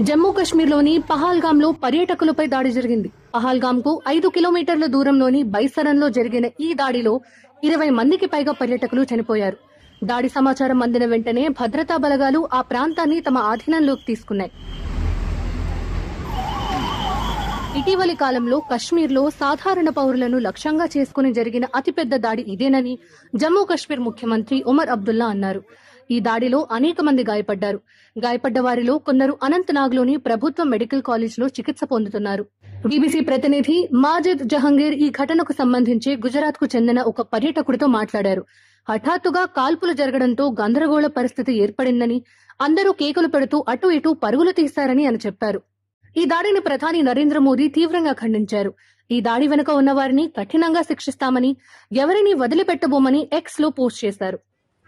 జమ్మూ కశ్మీర్లోని పహల్గామ్లో పర్యాటకులపై దాడి జరిగింది. పహల్గామ్కు 5 కిలోమీటర్ల దూరంలోని బైసరన్లో జరిగిన ఈ దాడిలో 20 మందికి పైగా పర్యాటకులు చనిపోయారు. దాడి సమాచారం అందిన వెంటనే భద్రతా బలగాలు ఆ ప్రాంతాన్ని తమ ఆధీనంలోకి తీసుకున్నాయి. ఇటీవలి కాలంలో కశ్మీర్లో సాధారణ పౌరులను లక్ష్యంగా చేసుకుని జరిగిన అతిపెద్ద దాడి ఇదేనని జమ్మూ కశ్మీర్ ముఖ్యమంత్రి ఉమర్ అబ్దుల్లా అన్నారు. ఈ దాడిలో అనేక మంది గాయపడ్డారు. గాయపడ్డ వారిలో కొందరు అనంతనాగ్లోని ప్రభుత్వ మెడికల్ కాలేజ్లో చికిత్స పొందుతున్నారు. బీబీసీ ప్రతినిధి మాజిద్ జహంగీర్ ఈ ఘటనకు సంబంధించి గుజరాత్ కు చెందిన ఒక పర్యాటకుడితో మాట్లాడారు. హఠాత్తుగా కాల్పులు జరగడంతో గందరగోళ పరిస్థితి ఏర్పడిందని, అందరూ కేకలు పెడుతూ అటు ఇటు పరుగులు తీశారని ఆయన చెప్పారు. ఈ దాడిని ప్రధాని నరేంద్ర మోదీ తీవ్రంగా ఖండించారు. ఈ దాడి వెనుక ఉన్నవారిని కఠినంగా శిక్షిస్తామని, ఎవరిని వదిలిపెట్టబోమని ఎక్స్ లో పోస్ట్ చేశారు.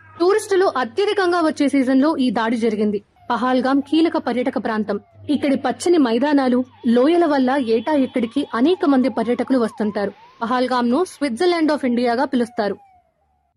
టూరిస్టులు అత్యధికంగా వచ్చే సీజన్లో ఈ దాడి జరిగింది. పహల్గామ్ కీలక పర్యాటక ప్రాంతం. ఇక్కడి పచ్చని మైదానాలు, లోయల వల్ల ఏటా ఇక్కడికి అనేక మంది పర్యాటకులు వస్తుంటారు. పహల్గామ్ ను స్విట్జర్లాండ్ ఆఫ్ ఇండియాగా పిలుస్తారు.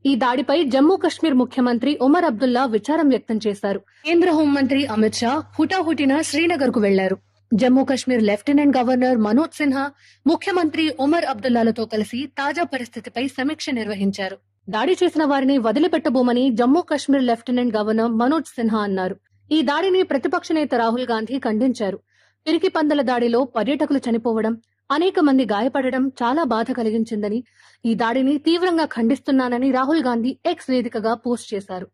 ఈ దాడిపై జమ్మూ కశ్మీర్ ముఖ్యమంత్రి ఉమర్ అబ్దుల్లా విచారం వ్యక్తం చేశారు. కేంద్ర హోంమంత్రి అమిత్ షా హుటాహుటిన శ్రీనగర్ కు వెళ్లారు. జమ్మూ కశ్మీర్ లెఫ్టినెంట్ గవర్నర్ మనోజ్ సిన్హా ముఖ్యమంత్రి ఉమర్ అబ్దుల్లాలతో కలిసి తాజా పరిస్థితిపై సమీక్ష నిర్వహించారు. దాడి చేసిన వారిని వదిలిపెట్టబోమని జమ్మూ కశ్మీర్ లెఫ్టినెంట్ గవర్నర్ మనోజ్ సిన్హా అన్నారు. ఈ దాడిని ప్రతిపక్ష నేత రాహుల్ గాంధీ ఖండించారు. పిరికి పందల దాడిలో పర్యాటకులు చనిపోవడం, అనేక మంది గాయపడడం చాలా బాధ కలిగించిందని, ఈ దాడిని తీవ్రంగా ఖండిస్తున్నానని రాహుల్ గాంధీ ఎక్స్ వేదికగా పోస్ట్ చేశారు.